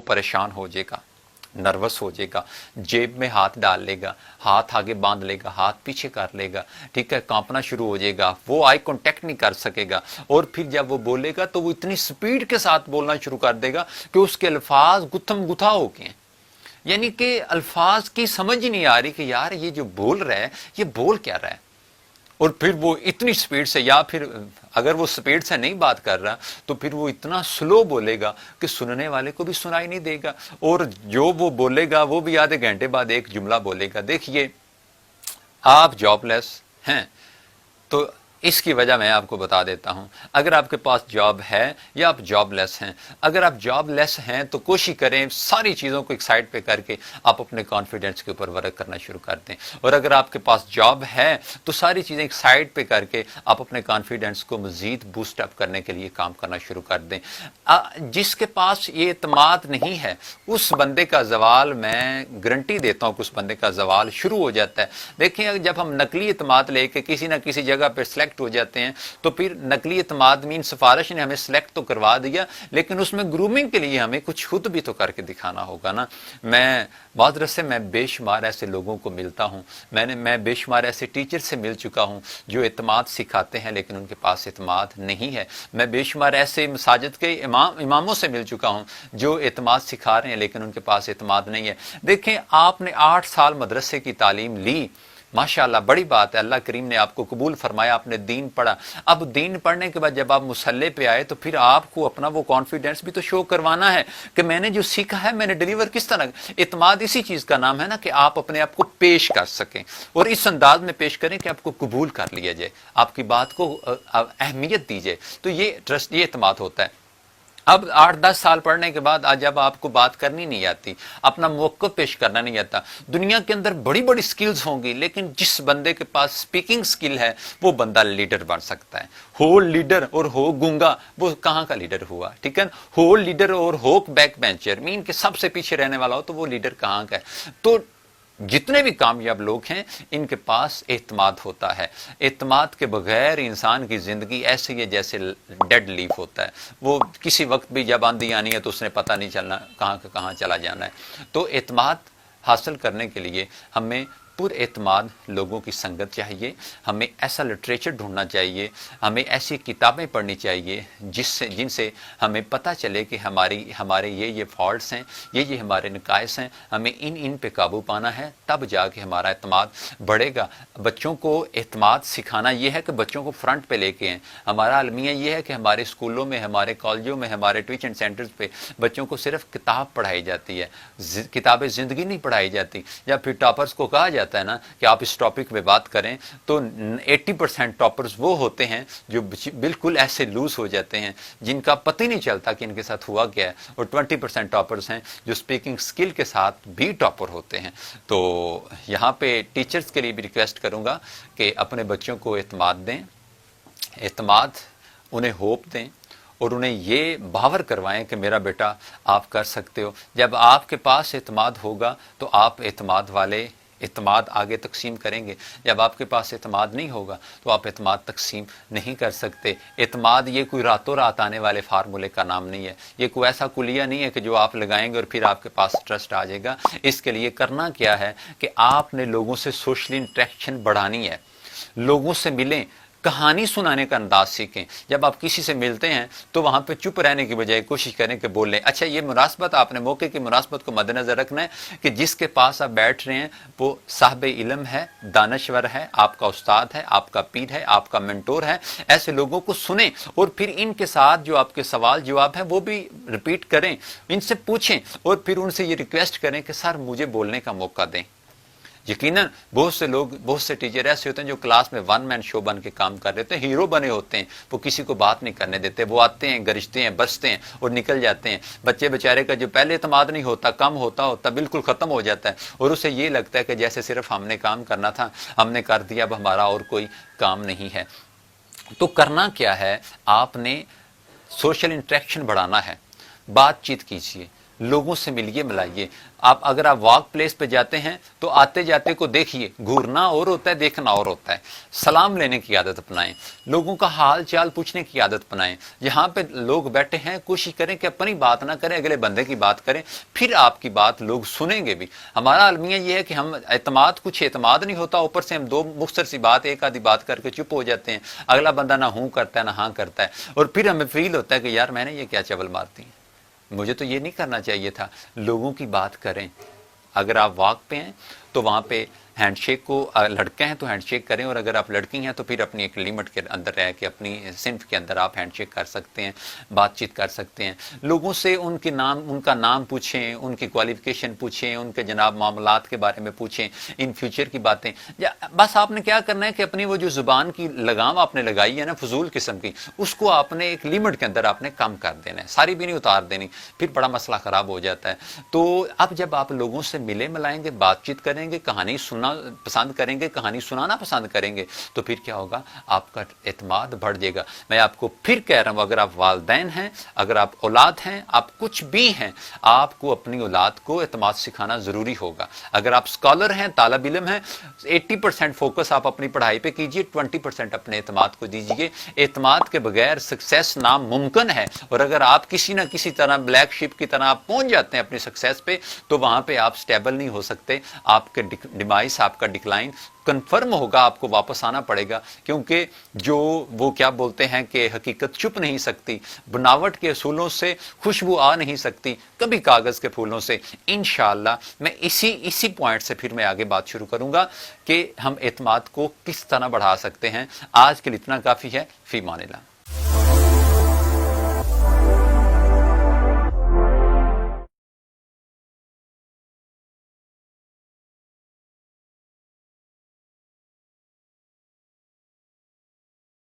परेशान हो जाएगा, नर्वस हो जाएगा, जेब में हाथ डाल लेगा, हाथ आगे बांध लेगा, हाथ पीछे कर लेगा, ठीक है, कांपना शुरू हो जाएगा, वो आई कांटेक्ट नहीं कर सकेगा। और फिर जब वो बोलेगा तो वो इतनी स्पीड के साथ बोलना शुरू कर देगा कि उसके अल्फाज गुत्थम गुथा हो गए, यानी कि अल्फाज की समझ ही नहीं आ रही कि यार ये जो बोल रहा है ये बोल क्या रहा है। और फिर वो इतनी स्पीड से, या फिर अगर वो स्पीड से नहीं बात कर रहा तो फिर वो इतना स्लो बोलेगा कि सुनने वाले को भी सुनाई नहीं देगा, और जो वो बोलेगा वो भी आधे घंटे बाद एक जुमला बोलेगा। देखिए, आप जॉबलेस हैं तो इसकी वजह मैं आपको बता देता हूं। अगर आपके पास जॉब है या आप जॉबलेस हैं, अगर आप जॉबलेस हैं तो कोशिश करें सारी चीज़ों को एक साइड पे करके आप अपने कॉन्फिडेंस के ऊपर वर्क करना शुरू कर दें। और अगर आपके पास जॉब है तो सारी चीज़ें एक साइड पे करके आप अपने कॉन्फिडेंस को मज़ीद बूस्ट अप करने के लिए काम करना शुरू कर दें। जिसके पास ये एतमाद नहीं है उस बंदे का जवाल, मैं गारंटी देता हूँ कि उस बंदे का जवाल शुरू हो जाता है। देखिए, जब हम नकली एतमाद लेके किसी न किसी जगह पर सिलेक्ट हो जाते हैं तो फिर नकली एतमाद मीन सिफारिश ने हमें सिलेक्ट तो करवा दिया, लेकिन उसमें ग्रूमिंग के लिए हमें कुछ खुद भी तो करके दिखाना होगा ना। मैं मादरस से मैं बेशुमार ऐसे लोगों को मिलता हूँ, मैं बेशुमार ऐसे टीचर से मिल चुका हूँ जो एतमाद सिखाते हैं लेकिन उनके पास एतमाद नहीं है। मैं बेशुमार ऐसे मसाजिद के इमामों से मिल चुका हूँ जो एतमाद सिखा रहे हैं लेकिन उनके पास एतमाद नहीं है। देखें, आपने 8 साल मदरसे की तालीम ली, माशाअल्लाह, बड़ी बात है, अल्लाह करीम ने आपको कबूल फरमाया, आपने दीन पढ़ा। अब दीन पढ़ने के बाद जब आप मुसल्ले पे आए तो फिर आपको अपना वो कॉन्फिडेंस भी तो शो करवाना है कि मैंने जो सीखा है मैंने डिलीवर किस तरह। इत्माद इसी चीज़ का नाम है ना कि आप अपने आप को पेश कर सकें और इस अंदाज में पेश करें कि आपको कबूल कर लिया जाए, आपकी बात को अहमियत दी जाए। तो ये ट्रस्ट, ये इत्माद होता है। अब 8-10 साल पढ़ने के बाद आज जब आपको बात करनी नहीं आती, अपना मौक़िफ़ पेश करना नहीं आता, दुनिया के अंदर बड़ी बड़ी स्किल्स होंगी लेकिन जिस बंदे के पास स्पीकिंग स्किल है वो बंदा लीडर बन सकता है। हो लीडर और हो गूंगा, वो कहाँ का लीडर हुआ, ठीक है। हो लीडर और हो बैक बेंचर, मीन के सबसे पीछे रहने वाला हो तो वो लीडर कहाँ का है। तो जितने भी कामयाब लोग हैं इनके पास एतमाद होता है। एतमाद के बगैर इंसान की ज़िंदगी ऐसे ही है जैसे डेड लीफ होता है, वो किसी वक्त भी जब आंधी आनी है तो उसने पता नहीं चलना कहाँ का कहाँ चला जाना है। तो एतमाद हासिल करने के लिए हमें पुरएतमाद लोगों की संगत चाहिए, हमें ऐसा लिटरेचर ढूंढना चाहिए, हमें ऐसी किताबें पढ़नी चाहिए जिनसे हमें पता चले कि हमारे ये फॉल्ट्स हैं, ये हमारे नकाइस हैं, हमें इन पे काबू पाना है, तब जाके हमारा एतमाद बढ़ेगा। बच्चों को एतमाद सिखाना ये है कि बच्चों को फ्रंट पे लेके आएं। हमारा अलमिया ये है कि हमारे स्कूलों में, हमारे कॉलेजों में, हमारे ट्यूशन सेंटर्स पे बच्चों को सिर्फ किताब पढ़ाई जाती है, किताबें ज़िंदगी नहीं पढ़ाई जाती। या फिर टॉपर्स को कहा जाता है ना कि आप इस टॉपिक पे बात करें तो 80% टॉपर्स वो होते हैं जो बिल्कुल ऐसे लूज हो जाते हैं जिनका पता ही नहीं चलता कि इनके साथ हुआ क्या है, और 20% टॉपर्स हैं जो स्पीकिंग स्किल के साथ भी टॉपर होते हैं। तो यहाँ पे टीचर्स के लिए भी रिक्वेस्ट करूँगा कि अपने बच्चों को एतमाद दें, एतमाद उन्हें होप दें और उन्हें ये बावर करवाएं कि मेरा बेटा आप कर सकते हो। जब आपके पास एतमाद होगा तो आप एतमाद वाले एतमाद आगे तकसीम करेंगे। जब आपके पास एतमाद नहीं होगा तो आप एतमाद तकसीम नहीं कर सकते। एतमाद ये कोई रातों रात आने वाले फार्मूले का नाम नहीं है, ये कोई ऐसा कुलिया नहीं है कि जो आप लगाएंगे और फिर आपके पास ट्रस्ट आ जाएगा। इसके लिए करना क्या है कि आपने लोगों से सोशल इंटरेक्शन बढ़ानी है, लोगों से मिलें, कहानी सुनाने का अंदाज सीखें। जब आप किसी से मिलते हैं तो वहाँ पे चुप रहने की बजाय कोशिश करें कि बोलें। अच्छा, ये मुनासबत, आपने मौके की मुनासबत को मद्देनज़र रखना है कि जिसके पास आप बैठ रहे हैं वो साहिब इल्म है, दानश्वर है, आपका उस्ताद है, आपका पीर है, आपका मेंटोर है। ऐसे लोगों को सुनें और फिर इनके साथ जो आपके सवाल जवाब है वो भी रिपीट करें, इनसे पूछें और फिर उनसे ये रिक्वेस्ट करें कि सर मुझे बोलने का मौका दें। यकीनन बहुत से लोग, बहुत से टीचर ऐसे होते हैं जो क्लास में वन मैन शो बन के काम कर रहे होते हैं, हीरो बने होते हैं, वो किसी को बात नहीं करने देते, वो आते हैं, गरजते हैं, बसते हैं और निकल जाते हैं। बच्चे बेचारे का जो पहले एतमाद नहीं होता, कम होता बिल्कुल ख़त्म हो जाता है और उसे ये लगता है कि जैसे सिर्फ हमने काम करना था, हमने कर दिया, अब हमारा और कोई काम नहीं है। तो करना क्या है, आपने सोशल इंटरेक्शन बढ़ाना है, बातचीत कीजिए, लोगों से मिलिए मिलाइए। आप अगर आप वर्क प्लेस पे जाते हैं तो आते जाते को देखिए, घूरना और होता है, देखना और होता है। सलाम लेने की आदत अपनाएं, लोगों का हाल चाल पूछने की आदत अपनाएं। जहां पे लोग बैठे हैं कोशिश करें कि अपनी बात ना करें, अगले बंदे की बात करें, फिर आपकी बात लोग सुनेंगे भी। हमारा अलमिया ये है कि हम कुछ एतमाद नहीं होता, ऊपर से हम दो मुख्तसर सी बात, एक आधी बात करके चुप हो जाते हैं, अगला बंदा ना हूं करता है ना हाँ करता है, और फिर हमें फील होता है कि यार मैंने ये क्या चवल मारती है, मुझे तो ये नहीं करना चाहिए था। लोगों की बात करें। अगर आप वॉक पे हैं तो वहां पे हैंडशेक को, लड़के हैं तो हैंडशेक करें, और अगर आप लड़की हैं तो फिर अपनी एक लिमिट के अंदर रह के अपनी सिंफ के अंदर आप हैंडशेक कर सकते हैं, बातचीत कर सकते हैं। लोगों से उनका नाम पूछें, उनकी क्वालिफिकेशन पूछें, उनके जनाब मामलात के बारे में पूछें, इन फ्यूचर की बातें। बस आपने क्या करना है कि अपनी वो जो जुबान की लगाम आपने लगाई है ना फजूल किस्म की, उसको आपने एक लिमिट के अंदर आपने कम कर देना है, सारी भी नहीं उतार देनी, फिर बड़ा मसला खराब हो जाता है। तो अब जब आप लोगों से मिले मिलाएंगे, बातचीत करेंगे, कहानी सुनना पसंद करेंगे, कहानी सुनाना पसंद करेंगे, तो फिर क्या होगा, आपका एतमाद बढ़ जाएगा। मैं आपको फिर कह रहा हूं, अगर आप वालिदैन हैं, अगर आप औलाद हैं, आप कुछ भी हैं, आपको अपनी औलाद को एतमाद सिखाना जरूरी होगा। अगर आप स्कॉलर हैं, तालिब इल्म हैं, 80% फोकस आप अपनी पढ़ाई पे कीजिए, 20% अपने एतमाद को दीजिए। एतमाद के बगैर सक्सेस नामुमकिन है, और अगर आप किसी ना किसी तरह ब्लैक शिप की तरह आप पहुंच जाते हैं अपनी सक्सेस पे, तो वहां पे आप स्टेबल नहीं हो सकते। आपके डिमाइस, आपका डिक्लाइन कंफर्म होगा, आपको वापस आना पड़ेगा, क्योंकि जो वो क्या बोलते हैं कि हकीकत छुप नहीं सकती, बनावट के असूलों से खुशबू आ नहीं सकती, कभी कागज के फूलों से। इंशाअल्लाह मैं इसी पॉइंट से फिर मैं आगे बात शुरू करूंगा कि हम एतमाद को किस तरह बढ़ा सकते हैं। आज के लिए इतना काफी है। फी मानिल्लाह।